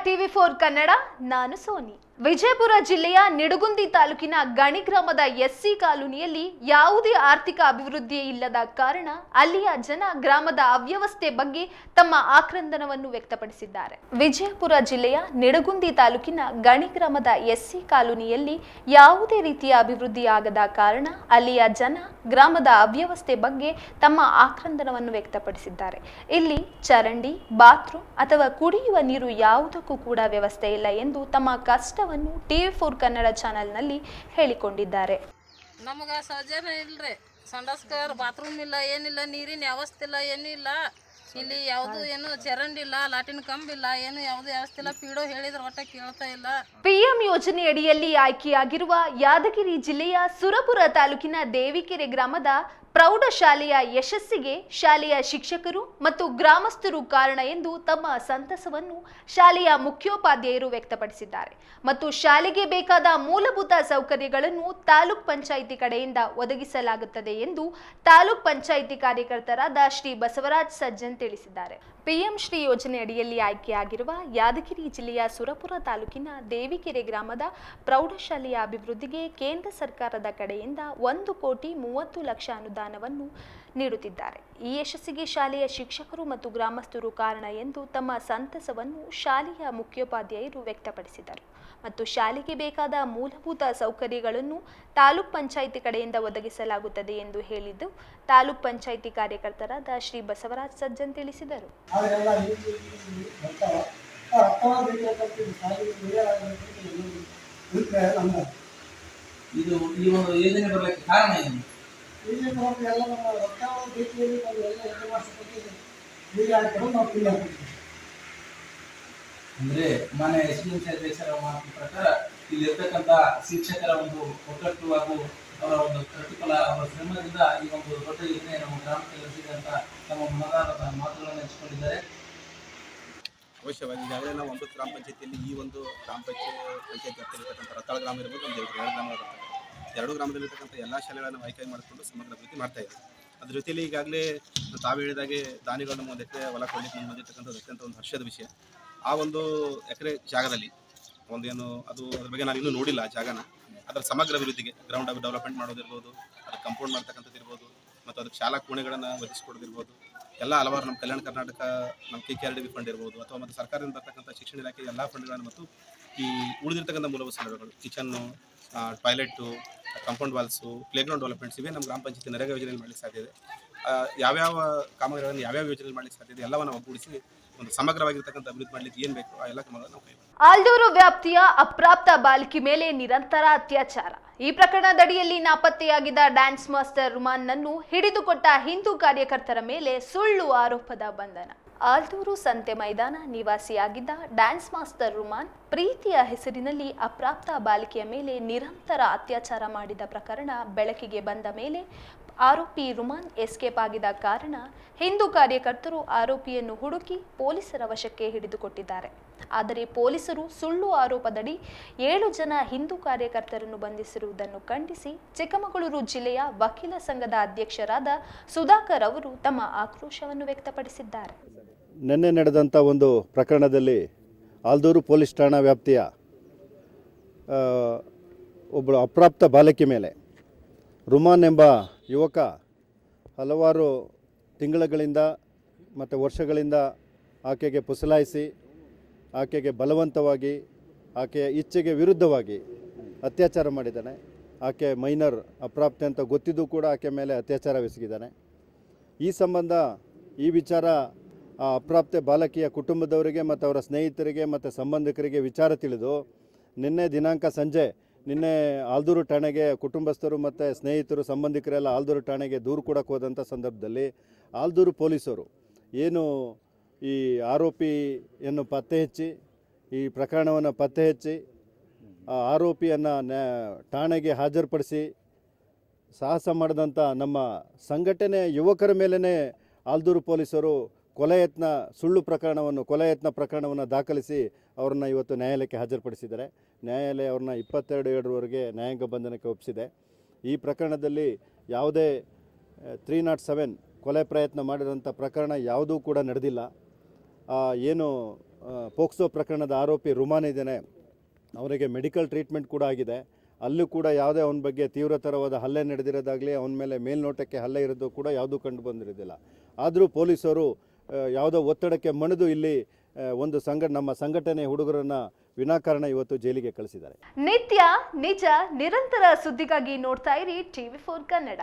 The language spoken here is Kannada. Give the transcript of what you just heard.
TV4 ಕನ್ನಡ ನಾನು ಸೋನಿ. ವಿಜಯಪುರ ಜಿಲ್ಲೆಯ ನಿಡಗುಂದಿ ತಾಲೂಕಿನ ಗಣಿ ಗ್ರಾಮದ ಎಸ್ಸಿ ಕಾಲೋನಿಯಲ್ಲಿ ಯಾವುದೇ ಆರ್ಥಿಕ ಅಭಿವೃದ್ಧಿ ಇಲ್ಲದ ಕಾರಣ ಅಲ್ಲಿಯ ಜನ ಗ್ರಾಮದ ಅವ್ಯವಸ್ಥೆ ಬಗ್ಗೆ ತಮ್ಮ ಆಕ್ರಂದನವನ್ನು ವ್ಯಕ್ತಪಡಿಸಿದ್ದಾರೆ. ವಿಜಯಪುರ ಜಿಲ್ಲೆಯ ನಿಡಗುಂದಿ ತಾಲೂಕಿನ ಗಣಿ ಗ್ರಾಮದ ಎಸ್ಸಿ ಕಾಲೋನಿಯಲ್ಲಿ ಯಾವುದೇ ರೀತಿಯ ಅಭಿವೃದ್ಧಿ ಆಗದ ಕಾರಣ ಅಲ್ಲಿಯ ಜನ ಗ್ರಾಮದ ಅವ್ಯವಸ್ಥೆ ಬಗ್ಗೆ ತಮ್ಮ ಆಕ್ರಂದನವನ್ನು ವ್ಯಕ್ತಪಡಿಸಿದ್ದಾರೆ. ಇಲ್ಲಿ ಚರಂಡಿ, ಬಾತ್ರೂಮ್ ಅಥವಾ ಕುಡಿಯುವ ನೀರು ಯಾವುದಕ್ಕೂ ಕೂಡ ವ್ಯವಸ್ಥೆ ಇಲ್ಲ ಎಂದು ತಮ್ಮ ಕಷ್ಟವನ್ನು TV4 ಕನ್ನಡ ಚಾನೆಲ್ನಲ್ಲಿ ಹೇಳಿಕೊಂಡಿದ್ದಾರೆ. ನಮಗೆ ಸೌಜನ್ಯ ಇಲ್ರಿ, ಸಂಡಸ್ಕರ್ ಬಾತ್ರೂಮ್ ಇಲ್ಲ, ಏನಿಲ್ಲ, ನೀರಿನ ವ್ಯವಸ್ಥೆ ಇಲ್ಲ, ಏನಿಲ್ಲ. ಇಲ್ಲಿ ಯಾವುದು ಏನು ಚರಂಡಿ ಇಲ್ಲ, ಲಾಟಿನ್ ಕಂಬಿಲ್ಲ, ಏನು ಯಾವುದು ವ್ಯವಸ್ಥೆ ಇಲ್ಲ. ಪಿಡೋ ಹೇಳಿದ್ರೆ ಒಟ್ಟ ಕೇಳ್ತಾ ಇಲ್ಲ. PM ಯೋಜನೆ ಅಡಿಯಲ್ಲಿ ಆಯ್ಕೆಯಾಗಿರುವ ಯಾದಗಿರಿ ಜಿಲ್ಲೆಯ ಸುರಪುರ ತಾಲೂಕಿನ ದೇವಿಕೆರೆ ಗ್ರಾಮದ ಪ್ರೌಢಶಾಲೆಯ ಯಶಸ್ಸಿಗೆ ಶಾಲೆಯ ಶಿಕ್ಷಕರು ಮತ್ತು ಗ್ರಾಮಸ್ಥರು ಕಾರಣ ಎಂದು ತಮ್ಮ ಸಂತಸವನ್ನು ಶಾಲೆಯ ಮುಖ್ಯೋಪಾಧ್ಯಾಯರು ವ್ಯಕ್ತಪಡಿಸಿದ್ದಾರೆ. ಮತ್ತು ಶಾಲೆಗೆ ಬೇಕಾದ ಮೂಲಭೂತ ಸೌಕರ್ಯಗಳನ್ನು ತಾಲೂಕ್ ಪಂಚಾಯಿತಿ ಕಡೆಯಿಂದ ಒದಗಿಸಲಾಗುತ್ತದೆ ಎಂದು ತಾಲೂಕ್ ಪಂಚಾಯಿತಿ ಕಾರ್ಯಕರ್ತರಾದ ಶ್ರೀ ಬಸವರಾಜ್ ಸಜ್ಜನ್ ತಿಳಿಸಿದ್ದಾರೆ. PM ಶ್ರೀ ಯೋಜನೆ ಅಡಿಯಲ್ಲಿ ಆಯ್ಕೆಯಾಗಿರುವ ಯಾದಗಿರಿ ಜಿಲ್ಲೆಯ ಸುರಪುರ ತಾಲೂಕಿನ ದೇವಿಕೆರೆ ಗ್ರಾಮದ ಪ್ರೌಢಶಾಲೆಯ ಅಭಿವೃದ್ಧಿಗೆ ಕೇಂದ್ರ ಸರ್ಕಾರದ ಕಡೆಯಿಂದ 1,30,00,000 ಅನುದಾನವನ್ನು ನೀಡುತ್ತಿದ್ದಾರೆ. ಈ ಯಶಸ್ಸಿಗೆ ಶಾಲೆಯ ಶಿಕ್ಷಕರು ಮತ್ತು ಗ್ರಾಮಸ್ಥರು ಕಾರಣ ಎಂದು ತಮ್ಮ ಸಂತಸವನ್ನು ಶಾಲೆಯ ಮುಖ್ಯೋಪಾಧ್ಯಾಯರು ವ್ಯಕ್ತಪಡಿಸಿದರು. ಮತ್ತು ಶಾಲೆಗೆ ಬೇಕಾದ ಮೂಲಭೂತ ಸೌಕರ್ಯಗಳನ್ನು ತಾಲೂಕ್ ಪಂಚಾಯಿತಿ ಕಡೆಯಿಂದ ಒದಗಿಸಲಾಗುತ್ತದೆ ಎಂದು ಹೇಳಿದ್ದು ತಾಲೂಕ್ ಪಂಚಾಯಿತಿ ಕಾರ್ಯಕರ್ತರಾದ ಶ್ರೀ ಬಸವರಾಜ್ ಸಜ್ಜನ್ ತಿಳಿಸಿದರು. ಇದು ಈ ಒಂದು ಯೋಜನೆ ಬರಲಿಕ್ಕೆ ಕಾರಣ ಏನು? ಅಂದ್ರೆ ಮಾನ್ಯ SDMC ಅಧ್ಯಕ್ಷರ ಮಾಹಿತಿ ಪ್ರಕಾರ ಇಲ್ಲಿ ಇರ್ತಕ್ಕಂಥ ಶಿಕ್ಷಕರ ಒಂದು ಒಗ್ಗಟ್ಟು ಹಾಗೂ ಅವರ ಒಂದು ಪ್ರತಿಫಲ, ಅವರ ಶ್ರಮದಿಂದ ಈ ಒಂದು ದೊಡ್ಡ ಯೋಜನೆ ನಮ್ಮ ಗ್ರಾಮಕ್ಕೆ ಲಭಿಸಿದೆ ಅಂತ ತಮ್ಮ ಮನದಾರದ ಮಾತುಗಳನ್ನು ಹಂಚಿಕೊಂಡಿದ್ದಾರೆ. ಅವಶ್ಯವಾಗಿ ಈಗಾಗಲೇ ನಾವು 9 ಗ್ರಾಮ ಪಂಚಾಯತಿಯಲ್ಲಿ ಈ ಒಂದು ಗ್ರಾಮ ಪಂಚಾಯತ್ ವ್ಯಾಪ್ತಿಯಲ್ಲಿರ್ತಕ್ಕಂಥ ರತ್ತಾಳ ಗ್ರಾಮ ಇರ್ಬೋದು, ಒಂದು 2 ಗ್ರಾಮಗಳು ಬರ್ತವೆ. 2 ಗ್ರಾಮದಲ್ಲಿರ್ತಕ್ಕಂಥ ಎಲ್ಲ ಶಾಲೆಗಳನ್ನು ಆಯ್ಕೆ ಮಾಡಿಕೊಂಡು ಸಮಗ್ರ ಅಭಿವೃದ್ಧಿ ಮಾಡ್ತಾ ಇದ್ದೀವಿ. ಅದ್ರ ಜೊತೆಯಲ್ಲಿ ಈಗಾಗಲೇ ತಾವು ಹೇಳಿದಾಗೆ ದಾನಿಗಳನ್ನು 1 ಎಕರೆ ಹೊಲ ಕೊಡಲಿಕ್ಕೆ ಬಂದಿರ್ತಕ್ಕಂಥದ್ದು ಅತ್ಯಂತ ಒಂದು ಹರ್ಷದ ವಿಷಯ. ಆ 1 ಎಕರೆ ಜಾಗದಲ್ಲಿ ಒಂದೇನು ಅದು ಅದ್ರ ಬಗ್ಗೆ ನಾನು ಇನ್ನೂ ನೋಡಿಲ್ಲ ಆ ಜಾಗನ. ಅದರ ಸಮಗ್ರ ಅಭಿವೃದ್ಧಿಗೆ ಗ್ರೌಂಡ್ ಡೆವಲಪ್ಮೆಂಟ್ ಮಾಡೋದಿರ್ಬೋದು, ಅದಕ್ಕೆ ಕಂಪೌಂಡ್ ಮಾಡ್ತಕ್ಕಂಥದ್ದು ಇರ್ಬೋದು, ಮತ್ತು ಅದಕ್ಕೆ ಶಾಲಾ ಕೋಣೆಗಳನ್ನು ಒದಗಿಸ್ಕೊಡೋದಿರ್ಬೋದು, ಎಲ್ಲ ಹಲವಾರು ನಮ್ಮ ಕಲ್ಯಾಣ ಕರ್ನಾಟಕ ನಮ್ಮ KKRDB ಫಂಡ್ ಇರ್ಬೋದು, ಅಥವಾ ಮತ್ತು ಸರ್ಕಾರದಿಂದ ಬರ್ತಕ್ಕಂಥ ಶಿಕ್ಷಣ ಇಲಾಖೆ ಎಲ್ಲ ಫಂಡ್ಗಳನ್ನು ಮತ್ತು ಈ ಉಳಿದಿರ್ತಕ್ಕಂಥ ಮೂಲಭೂತ ಸೌಲಭ್ಯಗಳು, kitchen, toilet, compound ವಾಲ್ಸು, playground developments ಇವೆ ನಮ್ಮ ಗ್ರಾಮ ಪಂಚಾಯತಿ ನರೇಗಾ ಯೋಜನೆಯಲ್ಲಿ ಮಾಡಲಿಕ್ಕೆ ಸಾಧ್ಯ ಇದೆ. ಯಾವ್ಯಾವ ಕಾಮಗಾರಿಗಳನ್ನು ಯಾವ್ಯಾವ ಯೋಜನೆಯಲ್ಲಿ ಮಾಡಲಿಕ್ಕೆ ಸಾಧ್ಯ ಇದೆ ಎಲ್ಲವನ್ನು ಒಗ್ಗೂಡಿಸಿ ಒಂದು ಸಮಗ್ರವಾಗಿರ್ತಕ್ಕಂಥ ಅಭಿವೃದ್ಧಿ ಮಾಡಲಿಕ್ಕೆ ಏನು ಬೇಕು ಆ ಎಲ್ಲ ಕ್ರಮಗಳನ್ನು ನಾವು ಕೈಗೊಳ್ಳುತ್ತೇವೆ. ಆಲ್ದೂರು ವ್ಯಾಪ್ತಿಯ ಅಪ್ರಾಪ್ತ ಬಾಲಕಿ ಮೇಲೆ ನಿರಂತರ ಅತ್ಯಾಚಾರ. ಈ ಪ್ರಕರಣದಡಿಯಲ್ಲಿ ನಾಪತ್ತೆಯಾಗಿದ್ದ ಡ್ಯಾನ್ಸ್ ಮಾಸ್ಟರ್ ರುಮಾನ್ನನ್ನು ಹಿಡಿದುಕೊಟ್ಟ ಹಿಂದೂ ಕಾರ್ಯಕರ್ತರ ಮೇಲೆ ಸುಳ್ಳು ಆರೋಪದ ಬಂಧನ. ಆಲ್ದೂರು ಸಂತೆ ಮೈದಾನ ನಿವಾಸಿಯಾಗಿದ್ದ ಡ್ಯಾನ್ಸ್ ಮಾಸ್ಟರ್ ರುಮಾನ್ ಪ್ರೀತಿಯ ಹೆಸರಿನಲ್ಲಿ ಅಪ್ರಾಪ್ತ ಬಾಲಿಕೆಯ ಮೇಲೆ ನಿರಂತರ ಅತ್ಯಾಚಾರ ಮಾಡಿದ ಪ್ರಕರಣ ಬೆಳಕಿಗೆ ಬಂದ ಮೇಲೆ ಆರೋಪಿ ರುಮಾನ್ ಎಸ್ಕೇಪ್ ಆಗಿದ ಕಾರಣ ಹಿಂದೂ ಕಾರ್ಯಕರ್ತರು ಆರೋಪಿಯನ್ನು ಹುಡುಕಿ ಪೊಲೀಸರ ವಶಕ್ಕೆ ಹಿಡಿದುಕೊಟ್ಟಿದ್ದಾರೆ. ಆದರೆ ಪೊಲೀಸರು ಸುಳ್ಳು ಆರೋಪದಡಿ 7 ಜನ ಹಿಂದೂ ಕಾರ್ಯಕರ್ತರನ್ನು ಬಂಧಿಸಿರುವುದನ್ನು ಖಂಡಿಸಿ ಚಿಕ್ಕಮಗಳೂರು ಜಿಲ್ಲೆಯ ವಕೀಲ ಸಂಘದ ಅಧ್ಯಕ್ಷರಾದ ಸುಧಾಕರ್ ಅವರು ತಮ್ಮ ಆಕ್ರೋಶವನ್ನು ವ್ಯಕ್ತಪಡಿಸಿದ್ದಾರೆ. ನಿನ್ನೆ ನಡೆದಂಥ ಒಂದು ಪ್ರಕರಣದಲ್ಲಿ ಆಲ್ದೂರು ಪೊಲೀಸ್ ಠಾಣಾ ವ್ಯಾಪ್ತಿಯ ಒಬ್ಬಳು ಅಪ್ರಾಪ್ತ ಬಾಲಕಿ ಮೇಲೆ ರುಮಾನ್ ಎಂಬ ಯುವಕ ಹಲವಾರು ತಿಂಗಳುಗಳಿಂದ ಮತ್ತು ವರ್ಷಗಳಿಂದ ಆಕೆಗೆ ಪುಸಲಾಯಿಸಿ ಆಕೆಗೆ ಬಲವಂತವಾಗಿ ಆಕೆಯ ಇಚ್ಛೆಗೆ ವಿರುದ್ಧವಾಗಿ ಅತ್ಯಾಚಾರ ಮಾಡಿದ್ದಾನೆ. ಆಕೆ ಮೈನರ್ ಅಪ್ರಾಪ್ತೆ ಅಂತ ಗೊತ್ತಿದ್ದು ಕೂಡ ಆಕೆ ಮೇಲೆ ಅತ್ಯಾಚಾರವೆಸಗಿದ್ದಾನೆ. ಈ ಸಂಬಂಧ ಈ ವಿಚಾರ ಆ ಅಪ್ರಾಪ್ತೆ ಬಾಲಕಿಯ ಕುಟುಂಬದವರಿಗೆ ಮತ್ತು ಅವರ ಸ್ನೇಹಿತರಿಗೆ ಮತ್ತು ಸಂಬಂಧಿಕರಿಗೆ ವಿಚಾರ ತಿಳಿದು ನಿನ್ನೆ ಆಲ್ದೂರು ಠಾಣೆಗೆ ಕುಟುಂಬಸ್ಥರು ಮತ್ತು ಸ್ನೇಹಿತರು ಸಂಬಂಧಿಕರೆಲ್ಲ ಆಲ್ದೂರು ಠಾಣೆಗೆ ದೂರು ಕೊಡಕ್ಕೆ ಹೋದಂಥ ಸಂದರ್ಭದಲ್ಲಿ ಆಲ್ದೂರು ಪೊಲೀಸರು ಏನು ಈ ಆರೋಪಿಯನ್ನು ಪತ್ತೆ ಹಚ್ಚಿ ಈ ಪ್ರಕರಣವನ್ನು ಪತ್ತೆ ಹಚ್ಚಿ ಆ ಆರೋಪಿಯನ್ನು ಠಾಣೆಗೆ ಹಾಜರುಪಡಿಸಿ ಸಾಹಸ ಮಾಡಿದಂಥ ನಮ್ಮ ಸಂಘಟನೆ ಯುವಕರ ಮೇಲೇ ಆಲ್ದೂರು ಪೊಲೀಸರು ಕೊಲೆ ಯತ್ನ ಪ್ರಕರಣವನ್ನು ದಾಖಲಿಸಿ ಅವ್ರನ್ನ ಇವತ್ತು ನ್ಯಾಯಾಲಯಕ್ಕೆ ಹಾಜರುಪಡಿಸಿದ್ದಾರೆ. ನ್ಯಾಯಾಲಯ ಅವ್ರನ್ನ 22/7 ನ್ಯಾಯಾಂಗ ಬಂಧನಕ್ಕೆ ಒಪ್ಪಿಸಿದೆ. ಈ ಪ್ರಕರಣದಲ್ಲಿ ಯಾವುದೇ 307 ಕೊಲೆ ಪ್ರಯತ್ನ ಮಾಡಿರೋಂಥ ಪ್ರಕರಣ ಯಾವುದೂ ಕೂಡ ನಡೆದಿಲ್ಲ. ಏನು ಪೋಕ್ಸೋ ಪ್ರಕರಣದ ಆರೋಪಿ ರುಮಾನ್ ಇದ್ದಾನೆ, ಅವನಿಗೆ ಮೆಡಿಕಲ್ ಟ್ರೀಟ್ಮೆಂಟ್ ಕೂಡ ಆಗಿದೆ. ಅಲ್ಲೂ ಕೂಡ ಯಾವುದೇ ಅವನ ಬಗ್ಗೆ ತೀವ್ರತರವಾದ ಹಲ್ಲೆ ನಡೆದಿರೋದಾಗಲಿ, ಅವನ ಮೇಲೆ ಮೇಲ್ನೋಟಕ್ಕೆ ಹಲ್ಲೆ ಇರೋದು ಕೂಡ ಯಾವುದೂ ಕಂಡು ಬಂದಿರೋದಿಲ್ಲ. ಆದರೂ ಪೊಲೀಸರು ಯಾವುದೋ ಒತ್ತಡಕ್ಕೆ ಮಣಿದು ಇಲ್ಲಿ ಒಂದು ನಮ್ಮ ಸಂಘಟನೆ ಹುಡುಗರನ್ನು ವಿನಾಕಾರಣ ಇವತ್ತು ಜೈಲಿಗೆ ಕಳಿಸಿದ್ದಾರೆ. ನಿತ್ಯ ನಿಜ ನಿರಂತರ ಸುದ್ದಿಗಾಗಿ ನೋಡ್ತಾ ಇರಿ TV4 ಕನ್ನಡ.